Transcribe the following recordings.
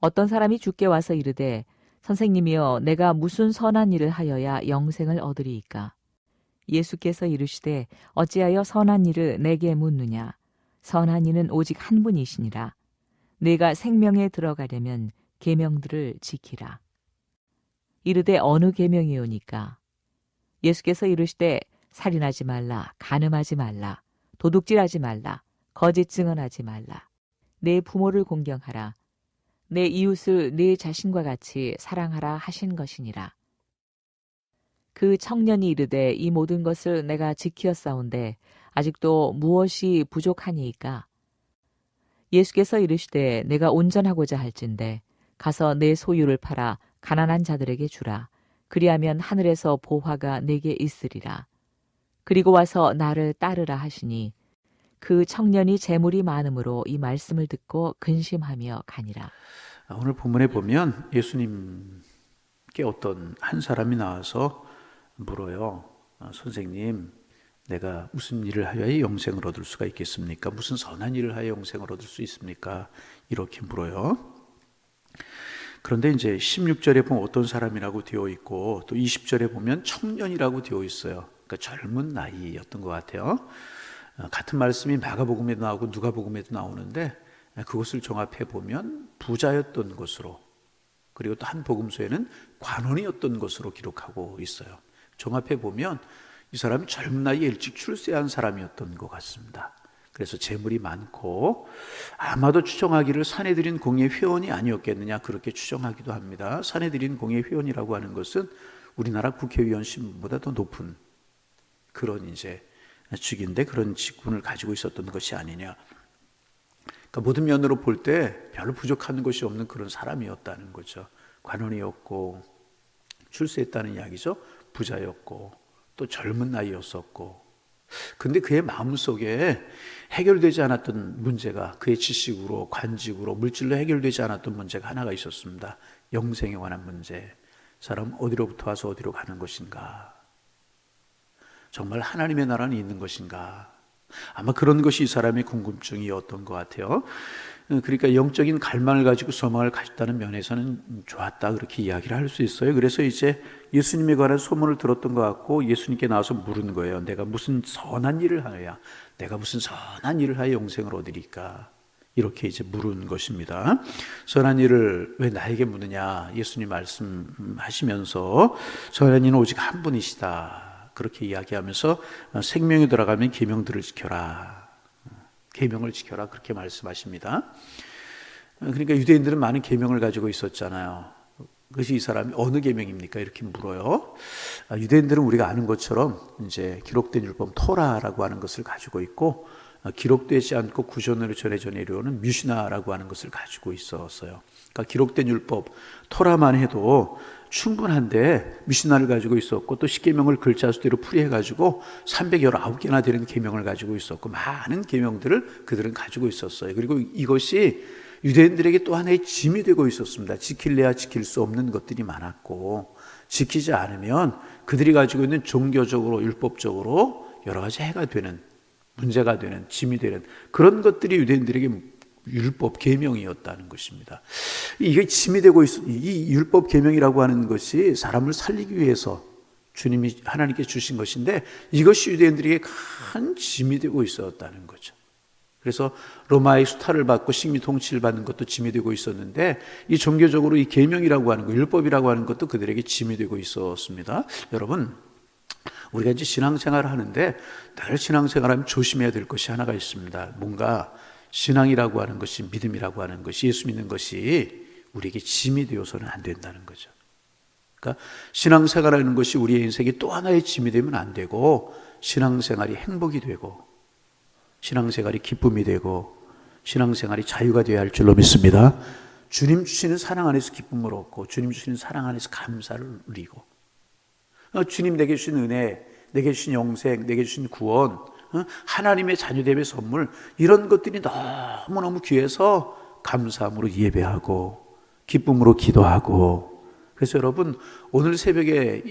어떤 사람이 주께 와서 이르되 선생님이여 내가 무슨 선한 일을 하여야 영생을 얻으리이까? 예수께서 이르시되 어찌하여 선한 일을 내게 묻느냐? 선한 이는 오직 한 분이시니라. 네가 생명에 들어가려면 계명들을 지키라. 이르되 어느 계명이오니까? 예수께서 이르시되 살인하지 말라, 간음하지 말라, 도둑질하지 말라, 거짓 증언하지 말라. 내 부모를 공경하라. 내 이웃을 내 자신과 같이 사랑하라 하신 것이니라. 그 청년이 이르되 이 모든 것을 내가 지키었사온데 아직도 무엇이 부족하니이까? 예수께서 이르시되 내가 온전하고자 할진대 가서 내 소유를 팔아 가난한 자들에게 주라. 그리하면 하늘에서 보화가 내게 있으리라. 그리고 와서 나를 따르라 하시니 그 청년이 재물이 많음으로 이 말씀을 듣고 근심하며 가니라. 오늘 본문에 보면 예수님께 어떤 한 사람이 나와서 물어요. 선생님, 내가 무슨 일을 하여야 영생을 얻을 수가 있겠습니까? 무슨 선한 일을 하여 영생을 얻을 수 있습니까? 이렇게 물어요. 그런데 이제 16절에 보면 어떤 사람이라고 되어 있고 또 20절에 보면 청년이라고 되어 있어요. 그러니까 젊은 나이였던 것 같아요. 같은 말씀이 마가복음에도 나오고 누가복음에도 나오는데 그것을 종합해 보면 부자였던 것으로, 그리고 또 한 복음서에는 관원이었던 것으로 기록하고 있어요. 종합해 보면 이 사람이 젊은 나이에 일찍 출세한 사람이었던 것 같습니다. 그래서 재물이 많고 아마도 추정하기를 사내들인 공의 회원이 아니었겠느냐 그렇게 추정하기도 합니다. 사내들인 공의 회원이라고 하는 것은 우리나라 국회의원 신분보다 더 높은 그런 이제 직인데 그런 직분을 가지고 있었던 것이 아니냐. 그러니까 모든 면으로 볼 때 별로 부족한 것이 없는 그런 사람이었다는 거죠. 관원이었고 출세했다는 이야기죠. 부자였고 또 젊은 나이였었고, 근데 그의 마음속에 해결되지 않았던 문제가, 그의 지식으로 관직으로 물질로 해결되지 않았던 문제가 하나가 있었습니다. 영생에 관한 문제. 사람 어디로부터 와서 어디로 가는 것인가? 정말 하나님의 나라는 있는 것인가? 아마 그런 것이 이 사람의 궁금증이었던 것 같아요. 그러니까 영적인 갈망을 가지고 소망을 가졌다는 면에서는 좋았다 그렇게 이야기를 할 수 있어요. 그래서 이제 예수님에 관한 소문을 들었던 것 같고 예수님께 나와서 물은 거예요. 내가 무슨 선한 일을 하여야, 내가 무슨 선한 일을 하여 영생을 얻으리까? 이렇게 이제 물은 것입니다. 선한 일을 왜 나에게 묻느냐? 예수님 말씀하시면서 선한 이는 오직 한 분이시다 그렇게 이야기하면서 생명에 들어가면 계명들을 지켜라, 계명을 지켜라 그렇게 말씀하십니다. 그러니까 유대인들은 많은 계명을 가지고 있었잖아요. 그것이 이 사람이 어느 계명입니까? 이렇게 물어요. 유대인들은 우리가 아는 것처럼 이제 기록된 율법 토라라고 하는 것을 가지고 있고, 기록되지 않고 구전으로 전해져 내려오는 미슈나라고 하는 것을 가지고 있었어요. 그러니까 기록된 율법 토라만 해도 충분한데 미슈나를 가지고 있었고 또 십계명을 글자 수대로 풀이해가지고 319개나 되는 계명을 가지고 있었고 많은 계명들을 그들은 가지고 있었어요. 그리고 이것이 유대인들에게 또 하나의 짐이 되고 있었습니다. 지킬래야 지킬 수 없는 것들이 많았고 지키지 않으면 그들이 가지고 있는 종교적으로 율법적으로 여러 가지 해가 되는, 문제가 되는, 짐이 되는 그런 것들이 유대인들에게 율법 계명이었다는 것입니다. 이게 짐이 되고 이 율법 계명이라고 하는 것이 사람을 살리기 위해서 주님이 하나님께 주신 것인데 이것이 유대인들에게 큰 짐이 되고 있었다는 거죠. 그래서 로마의 수탈을 받고 식민 통치를 받는 것도 짐이 되고 있었는데 이 종교적으로 이 계명이라고 하는 것, 율법이라고 하는 것도 그들에게 짐이 되고 있었습니다. 여러분, 우리가 이제 신앙생활을 하는데 늘 신앙생활하면 조심해야 될 것이 하나가 있습니다. 뭔가 신앙이라고 하는 것이, 믿음이라고 하는 것이, 예수 믿는 것이 우리에게 짐이 되어서는 안 된다는 거죠. 그러니까 신앙생활하는 것이 우리의 인생에 또 하나의 짐이 되면 안 되고 신앙생활이 행복이 되고 신앙생활이 기쁨이 되고 신앙생활이 자유가 되어야 할 줄로 믿습니다. 주님 주시는 사랑 안에서 기쁨을 얻고 주님 주시는 사랑 안에서 감사를 누리고 주님 내게 주신 은혜, 내게 주신 영생, 내게 주신 구원, 하나님의 자녀됨의 선물, 이런 것들이 너무너무 귀해서 감사함으로 예배하고 기쁨으로 기도하고. 그래서 여러분, 오늘 새벽에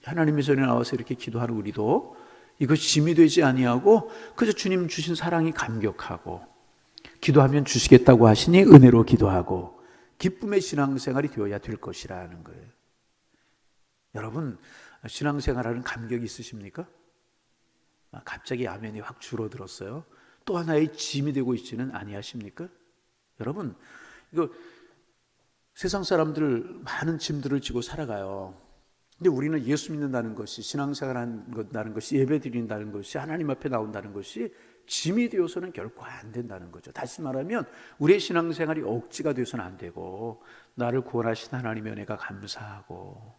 하나님의 전에 나와서 이렇게 기도하는 우리도 이것이 짐이 되지 아니하고 그저 주님 주신 사랑이 감격하고, 기도하면 주시겠다고 하시니 은혜로 기도하고, 기쁨의 신앙생활이 되어야 될 것이라는 거예요. 여러분, 신앙생활하는 감격이 있으십니까? 갑자기 아멘이 확 줄어들었어요. 또 하나의 짐이 되고 있지는 아니하십니까? 여러분, 이거 세상 사람들 많은 짐들을 지고 살아가요. 근데 우리는 예수 믿는다는 것이, 신앙생활한다는 것이, 예배 드린다는 것이, 하나님 앞에 나온다는 것이 짐이 되어서는 결코 안 된다는 거죠. 다시 말하면 우리의 신앙생활이 억지가 되어서는 안 되고, 나를 구원하신 하나님의 은혜가 감사하고,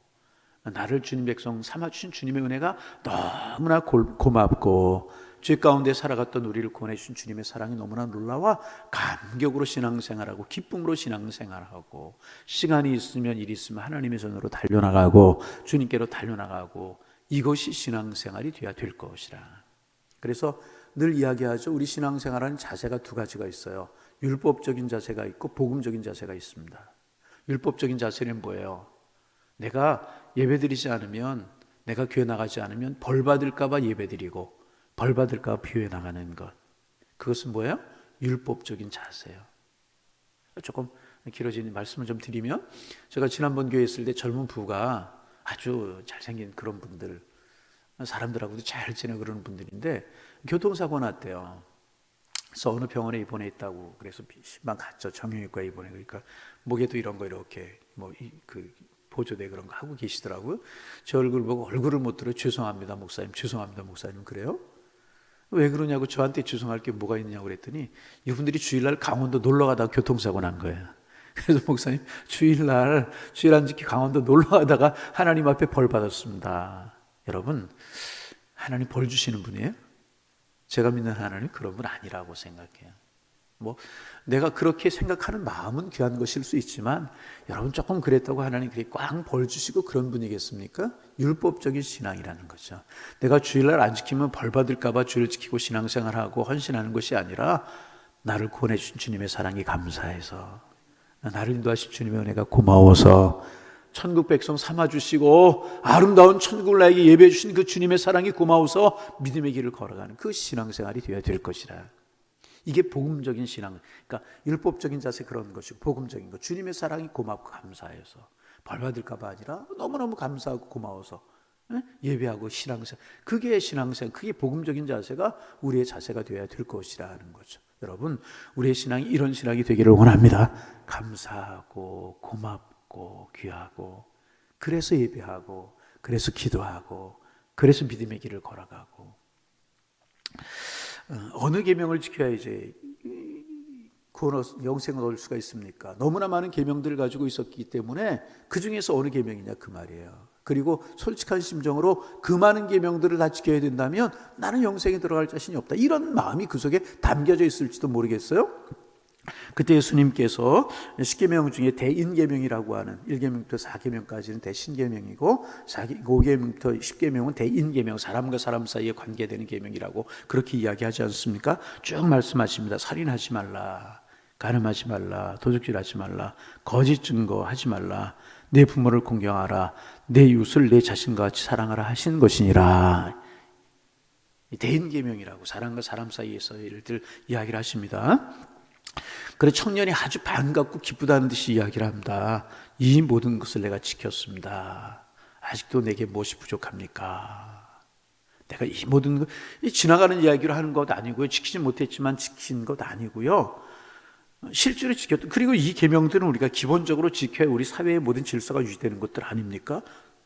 나를 주님 백성 삼아주신 주님의 은혜가 너무나 고맙고, 죄 가운데 살아갔던 우리를 구원해 주신 주님의 사랑이 너무나 놀라워 감격으로 신앙생활하고 기쁨으로 신앙생활하고, 시간이 있으면 일이 있으면 하나님의 손으로 달려나가고 주님께로 달려나가고, 이것이 신앙생활이 되어야 될 것이라. 그래서 늘 이야기하죠. 우리 신앙생활하는 자세가 두 가지가 있어요. 율법적인 자세가 있고 복음적인 자세가 있습니다. 율법적인 자세는 뭐예요? 내가 예배드리지 않으면, 내가 교회 나가지 않으면 벌 받을까 봐 예배드리고 벌 받을까 봐 교회 나가는 것. 그것은 뭐예요? 율법적인 자세예요. 조금 길어지는 말씀을 좀 드리면, 제가 지난번 교회 있을 때 젊은 부부가 아주 잘생긴 그런 분들, 사람들하고도 잘 지내고 그러는 분들인데 교통사고 났대요. 그래서 어느 병원에 입원해 있다고, 그래서 신방 갔죠. 정형외과에 입원해. 그러니까 목에도 이런 거 이렇게 보조대 그런 거 하고 계시더라고요. 제 얼굴 보고 얼굴을 못 들어요. 죄송합니다 목사님, 죄송합니다 목사님. 그래요? 왜 그러냐고, 저한테 죄송할 게 뭐가 있냐고 그랬더니 이분들이 주일날 강원도 놀러 가다가 교통사고 난 거예요. 그래서 목사님, 주일날 주일 안 지키 강원도 놀러 가다가 하나님 앞에 벌 받았습니다. 여러분, 하나님 벌 주시는 분이에요? 제가 믿는 하나님 그런 분 아니라고 생각해요. 내가 그렇게 생각하는 마음은 귀한 것일 수 있지만, 여러분 조금 그랬다고 하나님 그렇게 꽝 벌 주시고 그런 분이겠습니까? 율법적인 신앙이라는 거죠. 내가 주일날 안 지키면 벌 받을까 봐 주일 지키고 신앙생활하고 헌신하는 것이 아니라, 나를 구원해 주신 주님의 사랑이 감사해서, 나를 인도하신 주님의 은혜가 고마워서, 천국 백성 삼아주시고 아름다운 천국을 나에게 예배해 주신 그 주님의 사랑이 고마워서 믿음의 길을 걸어가는 그 신앙생활이 되어야 될 것이라. 이게 복음적인 신앙, 그러니까 율법적인 자세 그런 것이고, 복음적인 것, 주님의 사랑이 고맙고 감사해서, 벌 받을까 봐 아니라 너무너무 감사하고 고마워서 예배하고 신앙생활, 그게 신앙생활, 그게 복음적인 자세가 우리의 자세가 되어야 될 것이라는 거죠. 여러분, 우리의 신앙이 이런 신앙이 되기를 원합니다. 감사하고 고맙고 귀하고, 그래서 예배하고, 그래서 기도하고, 그래서 믿음의 길을 걸어가고, 어느 계명을 지켜야 이제 구원, 영생을 얻을 수가 있습니까? 너무나 많은 계명들을 가지고 있었기 때문에 그 중에서 어느 계명이냐 그 말이에요. 그리고 솔직한 심정으로 그 많은 계명들을 다 지켜야 된다면 나는 영생에 들어갈 자신이 없다, 이런 마음이 그 속에 담겨져 있을지도 모르겠어요. 그때 예수님께서 10계명 중에 대인계명이라고 하는, 1계명부터 4계명까지는 대신계명이고 5계명부터 10계명은 대인계명, 사람과 사람 사이에 관계되는 계명이라고 그렇게 이야기하지 않습니까? 쭉 말씀하십니다. 살인하지 말라, 간음하지 말라, 도둑질하지 말라, 거짓 증거하지 말라, 내 부모를 공경하라, 내 이웃을 내 자신과 같이 사랑하라 하신 것이니라. 대인계명이라고 사람과 사람 사이에서의 일들 이야기를 하십니다. 그래, 청년이 아주 반갑고 기쁘다는 듯이 이야기를 합니다. 이 모든 것을 내가 지켰습니다. 아직도 내게 무엇이 부족합니까? 내가 이 모든 것, 지나가는 이야기를 하는 것 아니고요, 지키지 못했지만 지킨 것 아니고요, 실제로 지켰던, 그리고 이 계명들은 우리가 기본적으로 지켜야 우리 사회의 모든 질서가 유지되는 것들 아닙니까?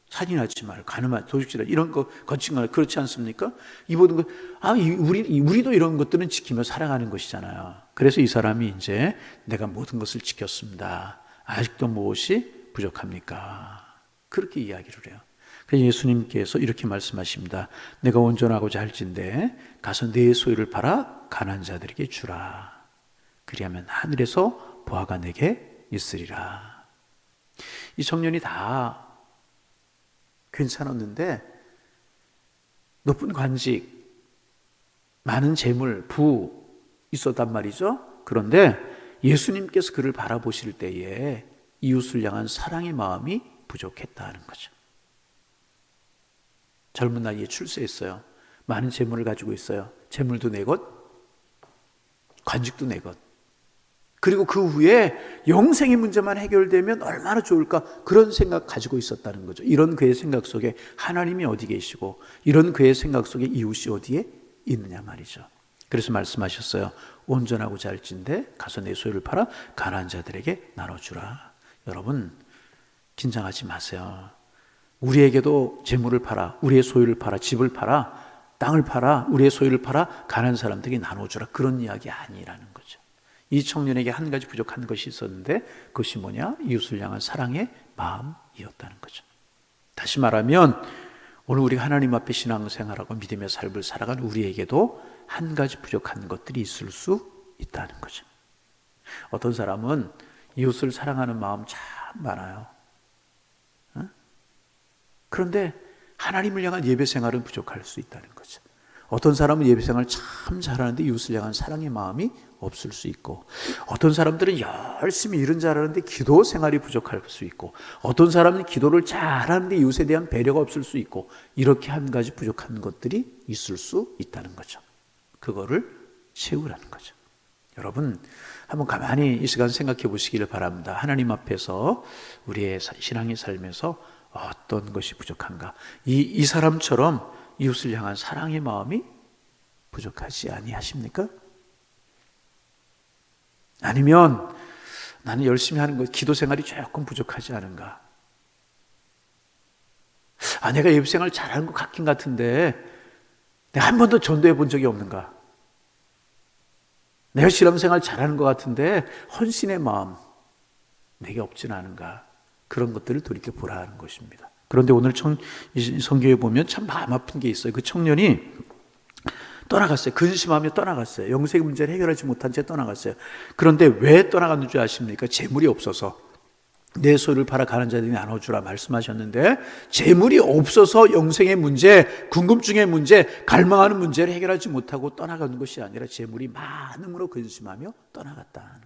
살인하지 말, 간음하지, 도둑질하지, 이런 거, 거친 거, 그렇지 않습니까? 이 모든 거, 우리도 이런 것들은 지키며 살아가는 것이잖아요. 그래서 이 사람이 이제 내가 모든 것을 지켰습니다. 아직도 무엇이 부족합니까? 그렇게 이야기를 해요. 그래서 예수님께서 이렇게 말씀하십니다. 내가 온전하고자 할진대 가서 내 소유를 팔아 가난한 자들에게 주라. 그리하면 하늘에서 보화가 내게 있으리라. 이 청년이 다 괜찮았는데, 높은 관직, 많은 재물, 부 있었단 말이죠. 그런데 예수님께서 그를 바라보실 때에 이웃을 향한 사랑의 마음이 부족했다는 거죠. 젊은 나이에 출세했어요. 많은 재물을 가지고 있어요. 재물도 내 것, 관직도 내 것. 그리고 그 후에 영생의 문제만 해결되면 얼마나 좋을까, 그런 생각 가지고 있었다는 거죠. 이런 그의 생각 속에 하나님이 어디 계시고, 이런 그의 생각 속에 이웃이 어디에 있느냐 말이죠. 그래서 말씀하셨어요. 온전하고 잘진데 가서 내 소유를 팔아 가난한 자들에게 나눠주라. 여러분, 긴장하지 마세요. 우리에게도 재물을 팔아, 우리의 소유를 팔아, 집을 팔아, 땅을 팔아, 우리의 소유를 팔아 가난한 사람들에게 나눠주라, 그런 이야기 아니라는 거죠. 이 청년에게 한 가지 부족한 것이 있었는데, 그것이 뭐냐? 이웃을 향한 사랑의 마음이었다는 거죠. 다시 말하면 오늘 우리가 하나님 앞에 신앙생활하고 믿음의 삶을 살아간 우리에게도 한 가지 부족한 것들이 있을 수 있다는 거죠. 어떤 사람은 이웃을 사랑하는 마음 참 많아요. 그런데 하나님을 향한 예배 생활은 부족할 수 있다는 거죠. 어떤 사람은 예배 생활을 참 잘하는데 이웃을 향한 사랑의 마음이 없을 수 있고, 어떤 사람들은 열심히 일은 잘하는데 기도 생활이 부족할 수 있고, 어떤 사람은 기도를 잘하는데 이웃에 대한 배려가 없을 수 있고, 이렇게 한 가지 부족한 것들이 있을 수 있다는 거죠. 그거를 채우라는 거죠. 여러분, 한번 가만히 이 시간 생각해 보시기를 바랍니다. 하나님 앞에서 우리의 신앙의 삶에서 어떤 것이 부족한가? 이 사람처럼 이웃을 향한 사랑의 마음이 부족하지 아니하십니까? 아니면 나는 열심히 하는 것, 기도 생활이 조금 부족하지 않은가? 내가 예배 생활 잘하는 것 같긴 같은데 내가 한 번도 전도해 본 적이 없는가? 내가 실험생활 잘하는 것 같은데 헌신의 마음 내게 없진 않은가? 그런 것들을 돌이켜 보라 하는 것입니다. 그런데 오늘 성경에 보면 참 마음 아픈 게 있어요. 그 청년이 떠나갔어요. 근심하며 떠나갔어요. 영생의 문제를 해결하지 못한 채 떠나갔어요. 그런데 왜 떠나갔는 줄 아십니까? 재물이 없어서. 내 소유를 팔아 가난한 자들에게 나눠주라 말씀하셨는데, 재물이 없어서 영생의 문제, 궁금증의 문제, 갈망하는 문제를 해결하지 못하고 떠나가는 것이 아니라 재물이 많음으로 근심하며 떠나갔다.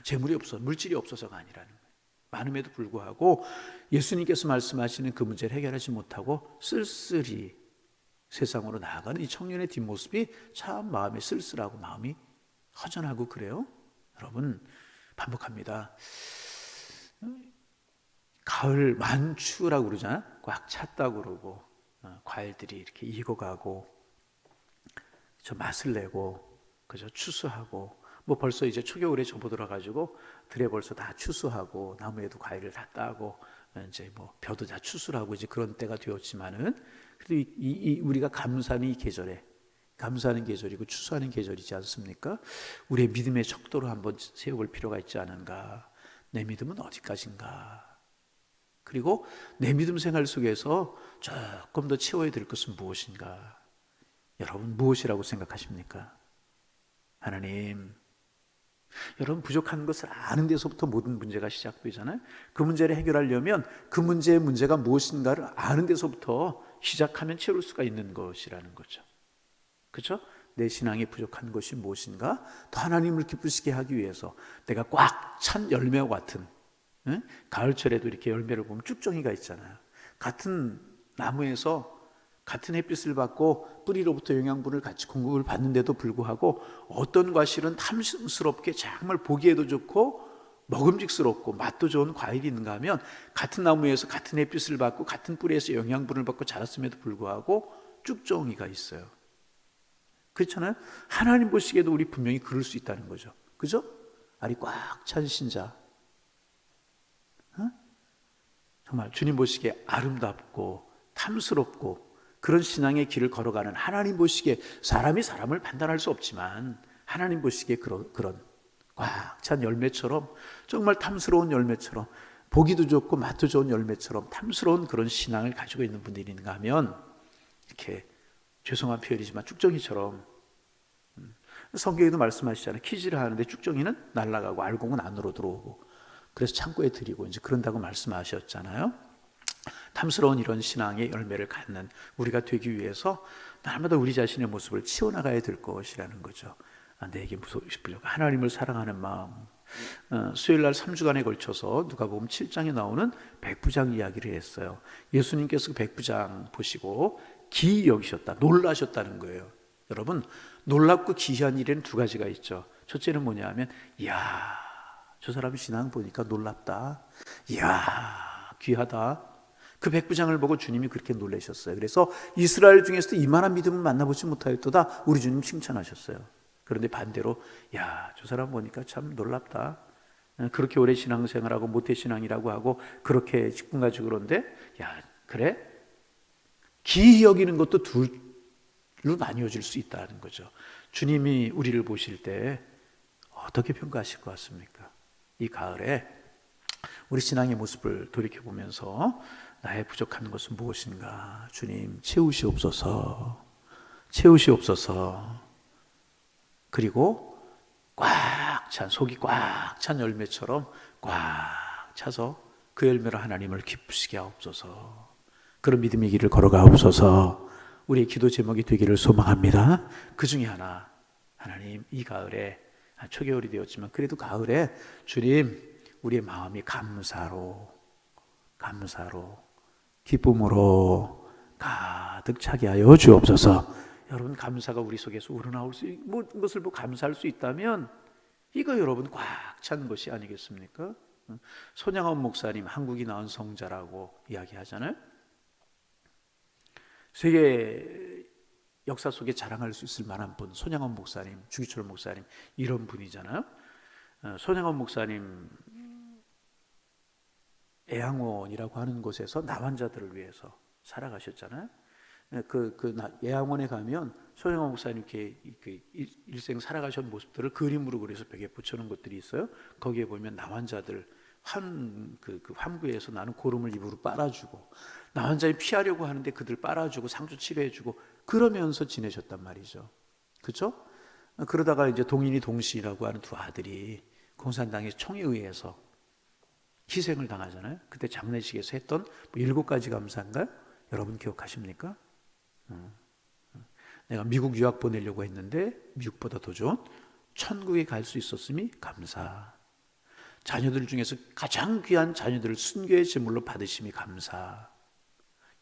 재물이 없어, 물질이 없어서가 아니라는 거예요. 많음에도 불구하고 예수님께서 말씀하시는 그 문제를 해결하지 못하고 쓸쓸히 세상으로 나아가는 이 청년의 뒷모습이 참 마음이 쓸쓸하고 마음이 허전하고 그래요. 여러분, 반복합니다. 가을 만추라고 그러잖아. 꽉 찼다고 그러고, 과일들이 이렇게 익어가고, 저 맛을 내고, 그죠? 추수하고, 뭐 벌써 이제 초겨울에 접어들어가지고 들에 벌써 다 추수하고, 나무에도 과일을 다 따고, 이제 뭐 벼도 다 추수를 하고 이제 그런 때가 되었지만은, 그래도 우리가 감사하는 이 계절에, 감사하는 계절이고 추수하는 계절이지 않습니까? 우리의 믿음의 척도로 한번 세워볼 필요가 있지 않은가? 내 믿음은 어디까지인가? 그리고 내 믿음 생활 속에서 조금 더 채워야 될 것은 무엇인가? 여러분, 무엇이라고 생각하십니까? 하나님, 여러분, 부족한 것을 아는 데서부터 모든 문제가 시작되잖아요. 그 문제를 해결하려면 그 문제의 문제가 무엇인가를 아는 데서부터 시작하면 채울 수가 있는 것이라는 거죠. 그렇죠? 내 신앙에 부족한 것이 무엇인가? 더 하나님을 기쁘시게 하기 위해서 내가 꽉 찬 열매와 같은, 가을철에도 이렇게 열매를 보면 쭉정이가 있잖아요. 같은 나무에서 같은 햇빛을 받고 뿌리로부터 영양분을 같이 공급을 받는데도 불구하고 어떤 과실은 탐스럽게 정말 보기에도 좋고 먹음직스럽고 맛도 좋은 과일이 있는가 하면, 같은 나무에서 같은 햇빛을 받고 같은 뿌리에서 영양분을 받고 자랐음에도 불구하고 쭉정이가 있어요. 그렇잖아요. 하나님 보시기에도 우리 분명히 그럴 수 있다는 거죠. 그죠? 알이 꽉 찬 신자, 정말 주님 보시기에 아름답고 탐스럽고 그런 신앙의 길을 걸어가는, 하나님 보시기에 사람이 사람을 판단할 수 없지만 하나님 보시기에 그런 꽉 찬 열매처럼, 정말 탐스러운 열매처럼, 보기도 좋고 맛도 좋은 열매처럼 탐스러운 그런 신앙을 가지고 있는 분들이 있는가 하면, 이렇게 죄송한 표현이지만 쭉정이처럼, 성경에도 말씀하시잖아요. 키지를 하는데 쭉정이는 날아가고 알곡은 안으로 들어오고, 그래서 창고에 들이고 이제 그런다고 말씀하셨잖아요. 탐스러운 이런 신앙의 열매를 갖는 우리가 되기 위해서 날마다 우리 자신의 모습을 치워나가야 될 것이라는 거죠. 내게 부족한 하나님을 사랑하는 마음. 수요일날 3주간에 걸쳐서 누가복음 7장에 나오는 백부장 이야기를 했어요. 예수님께서 그 백부장 보시고 기이 여기셨다, 놀라셨다는 거예요. 여러분, 놀랍고 기이한 일에는 두 가지가 있죠. 첫째는 뭐냐면, 이야, 저 사람 신앙 보니까 놀랍다. 이야, 귀하다. 그 백부장을 보고 주님이 그렇게 놀라셨어요. 그래서 이스라엘 중에서도 이만한 믿음을 만나보지 못하였도다 우리 주님 칭찬하셨어요. 그런데 반대로, 야, 저 사람 보니까 참 놀랍다. 그렇게 오래 신앙생활하고 모태신앙이라고 하고 그렇게 직분가지고 그런데, 야, 그래? 기이 여기는 것도 둘로 나뉘어질 수 있다는 거죠. 주님이 우리를 보실 때 어떻게 평가하실 것 같습니까? 이 가을에 우리 신앙의 모습을 돌이켜보면서 나의 부족한 것은 무엇인가? 주님 채우시옵소서. 채우시옵소서. 그리고 꽉 찬, 속이 꽉 찬 열매처럼 꽉 차서 그 열매로 하나님을 기쁘시게 하옵소서. 그런 믿음의 길을 걸어가옵소서. 우리의 기도 제목이 되기를 소망합니다. 그 중에 하나, 하나님 이 가을에, 초겨울이 되었지만 그래도 가을에 주님 우리의 마음이 감사로 기쁨으로 가득 차게 하여 주옵소서. 여러분, 감사가 우리 속에서 우러나올 수 있는 것을 감사할 수 있다면 이거 여러분 꽉 찬 것이 아니겠습니까? 손양원 목사님, 한국이 낳은 성자라고 이야기하잖아요. 세계 역사 속에 자랑할 수 있을 만한 분, 손양원 목사님, 주기철 목사님, 이런 분이잖아요. 손양원 목사님 애양원이라고 하는 곳에서 나환자들을 위해서 살아가셨잖아요. 예양원에 가면 손양원 목사님 이렇게 일생 살아가신 모습들을 그림으로 그려서 벽에 붙여놓은 것들이 있어요. 거기에 보면 나환자들 환구에서 나는 고름을 입으로 빨아주고, 나환자에 피하려고 하는데 그들 빨아주고 상주 치료해주고 그러면서 지내셨단 말이죠. 그렇죠? 그러다가 이제 동인이 동시라고 하는 두 아들이 공산당의 총에 의해서 희생을 당하잖아요. 그때 장례식에서 했던 7가지 감사인가요? 여러분 기억하십니까? 내가 미국 유학 보내려고 했는데 미국보다 더 좋은 천국에 갈 수 있었음이 감사. 자녀들 중에서 가장 귀한 자녀들을 순교의 제물로 받으심이 감사.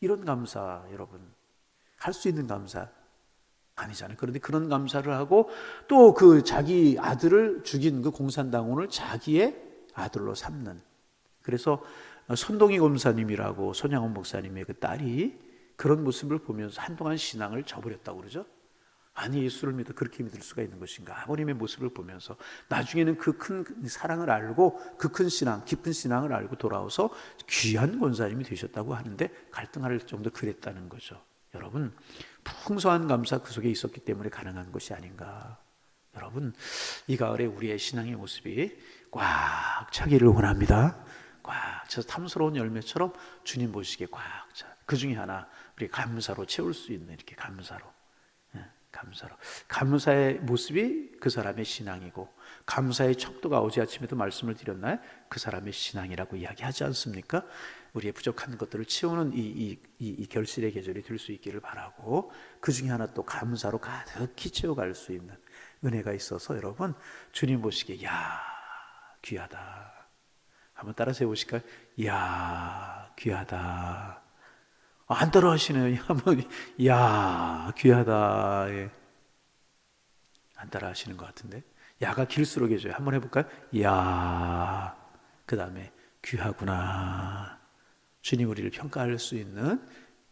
이런 감사, 여러분 할 수 있는 감사 아니잖아요. 그런데 그런 감사를 하고 또 그 자기 아들을 죽인 그 공산당원을 자기의 아들로 삼는, 그래서 손동희 검사님이라고 손양원 목사님의 그 딸이 그런 모습을 보면서 한동안 신앙을 저버렸다고 그러죠. 아니, 예수를 믿어 그렇게 믿을 수가 있는 것인가? 아버님의 모습을 보면서 나중에는 그 큰 사랑을 알고 그 큰 신앙, 깊은 신앙을 알고 돌아와서 귀한 권사님이 되셨다고 하는데 갈등할 정도 그랬다는 거죠. 여러분, 풍성한 감사 그 속에 있었기 때문에 가능한 것이 아닌가. 여러분, 이 가을에 우리의 신앙의 모습이 꽉 차기를 원합니다. 꽉 차서 탐스러운 열매처럼 주님 보시기에 꽉 차. 그 중에 하나, 우리 감사로 채울 수 있는, 이렇게 감사로. 감사의 모습이 그 사람의 신앙이고, 감사의 척도가 어제 아침에도 말씀을 드렸나요? 그 사람의 신앙이라고 이야기하지 않습니까? 우리의 부족한 것들을 채우는 이 결실의 계절이 될 수 있기를 바라고, 그 중에 하나 또 감사로 가득히 채워갈 수 있는 은혜가 있어서 여러분, 주님 보시기에 야 귀하다. 한번 따라서 해보실까요? 야 귀하다. 안 따라 하시네요. 한번 야 귀하다. 예. 안 따라 하시는 것 같은데, 야가 길수록 해줘요. 한번 해볼까요? 야, 그 다음에 귀하구나. 주님 우리를 평가할 수 있는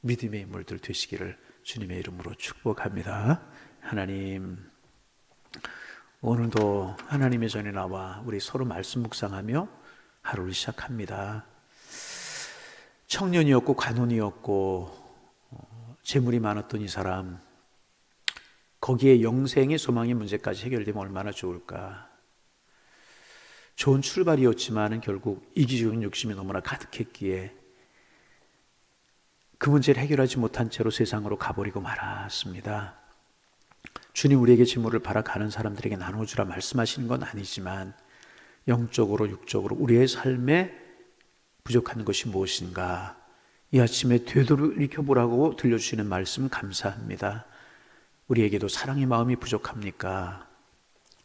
믿음의 인물들 되시기를 주님의 이름으로 축복합니다. 하나님, 오늘도 하나님의 전에 나와 우리 서로 말씀 묵상하며 하루를 시작합니다. 청년이었고 관원이었고 재물이 많았던 이 사람, 거기에 영생의 소망의 문제까지 해결되면 얼마나 좋을까. 좋은 출발이었지만 결국 이기적인 욕심이 너무나 가득했기에 그 문제를 해결하지 못한 채로 세상으로 가버리고 말았습니다. 주님, 우리에게 재물을 바라가는 사람들에게 나눠주라 말씀하시는 건 아니지만 영적으로 육적으로 우리의 삶에 부족한 것이 무엇인가, 이 아침에 되돌이켜보라고 들려주시는 말씀 감사합니다. 우리에게도 사랑의 마음이 부족합니까?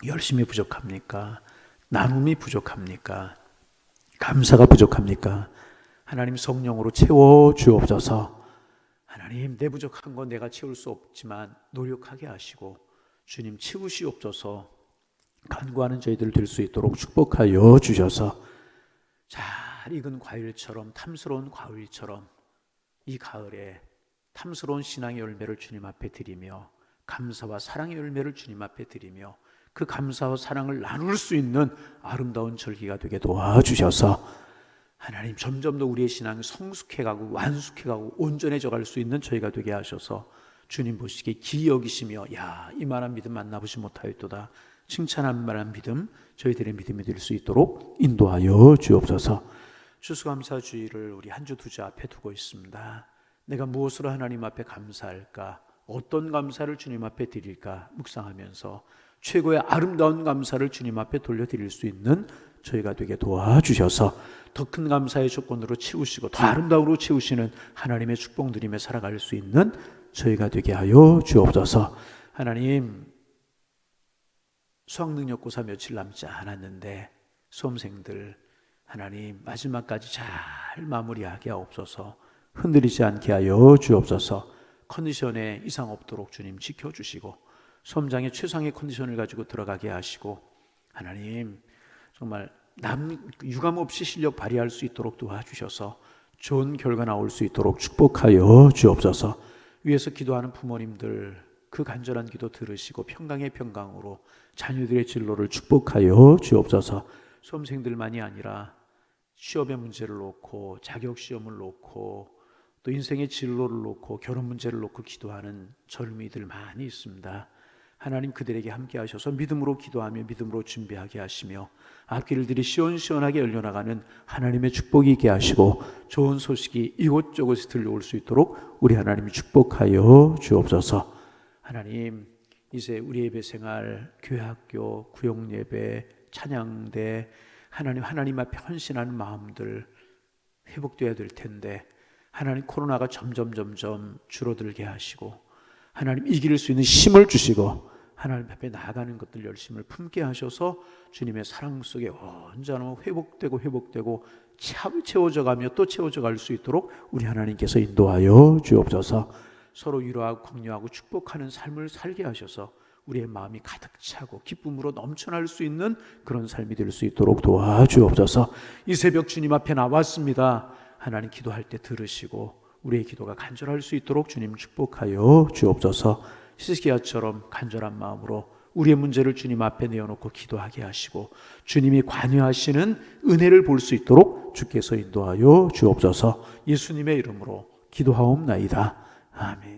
열심이 부족합니까? 나눔이 부족합니까? 감사가 부족합니까? 하나님, 성령으로 채워주옵소서. 하나님, 내 부족한 건 내가 채울 수 없지만 노력하게 하시고 주님 채우시옵소서. 간구하는 저희들 될 수 있도록 축복하여 주셔서 잘 익은 과일처럼, 탐스러운 과일처럼 이 가을에 탐스러운 신앙의 열매를 주님 앞에 드리며 감사와 사랑의 열매를 주님 앞에 드리며 그 감사와 사랑을 나눌 수 있는 아름다운 절기가 되게 도와주셔서 하나님 점점 더 우리의 신앙이 성숙해가고 완숙해가고 온전해져 갈 수 있는 저희가 되게 하셔서 주님 보시기에 기이 여기시며 야, 이만한 믿음 만나보지 못하였도다 칭찬할 만한 믿음 저희들의 믿음이 될 수 있도록 인도하여 주옵소서. 추수감사주의를 우리 한 주 두 주 앞에 두고 있습니다. 내가 무엇으로 하나님 앞에 감사할까? 어떤 감사를 주님 앞에 드릴까? 묵상하면서 최고의 아름다운 감사를 주님 앞에 돌려드릴 수 있는 저희가 되게 도와주셔서 더 큰 감사의 조건으로 채우시고 더 아름다움으로 채우시는 하나님의 축복 누리며 살아갈 수 있는 저희가 되게 하여 주옵소서. 하나님, 수학능력고사 며칠 남지 않았는데 수험생들 하나님 마지막까지 잘 마무리하게 하옵소서. 흔들리지 않게 하여 주옵소서. 컨디션에 이상 없도록 주님 지켜주시고 수험장에 최상의 컨디션을 가지고 들어가게 하시고 하나님 정말 유감 없이 실력 발휘할 수 있도록 도와주셔서 좋은 결과 나올 수 있도록 축복하여 주옵소서. 위에서 기도하는 부모님들 그 간절한 기도 들으시고 평강의 평강으로 자녀들의 진로를 축복하여 주옵소서. 수험생들만이 아니라 취업의 문제를 놓고 자격시험을 놓고 또 인생의 진로를 놓고 결혼 문제를 놓고 기도하는 젊은이들 많이 있습니다. 하나님 그들에게 함께 하셔서 믿음으로 기도하며 믿음으로 준비하게 하시며 앞길들이 시원시원하게 열려나가는 하나님의 축복이 있게 하시고 좋은 소식이 이곳저곳에 들려올 수 있도록 우리 하나님이 축복하여 주옵소서. 하나님 이제 우리 예배 생활, 교회학교, 구역예배, 찬양대 하나님 앞에 헌신하는 마음들 회복되어야 될 텐데 하나님 코로나가 점점 줄어들게 하시고 하나님 이길 수 있는 힘을 주시고 하나님 앞에 나아가는 것들 열심을 품게 하셔서 주님의 사랑 속에 언제나 회복되고 채워져 가며 또 채워져 갈 수 있도록 우리 하나님께서 인도하여 주옵소서. 서로 위로하고 격려하고 축복하는 삶을 살게 하셔서 우리의 마음이 가득 차고 기쁨으로 넘쳐날 수 있는 그런 삶이 될 수 있도록 도와주옵소서. 이 새벽 주님 앞에 나왔습니다. 하나님 기도할 때 들으시고 우리의 기도가 간절할 수 있도록 주님 축복하여 주옵소서. 히스기야처럼 간절한 마음으로 우리의 문제를 주님 앞에 내어놓고 기도하게 하시고 주님이 관여하시는 은혜를 볼 수 있도록 주께서 인도하여 주옵소서. 예수님의 이름으로 기도하옵나이다. 아멘.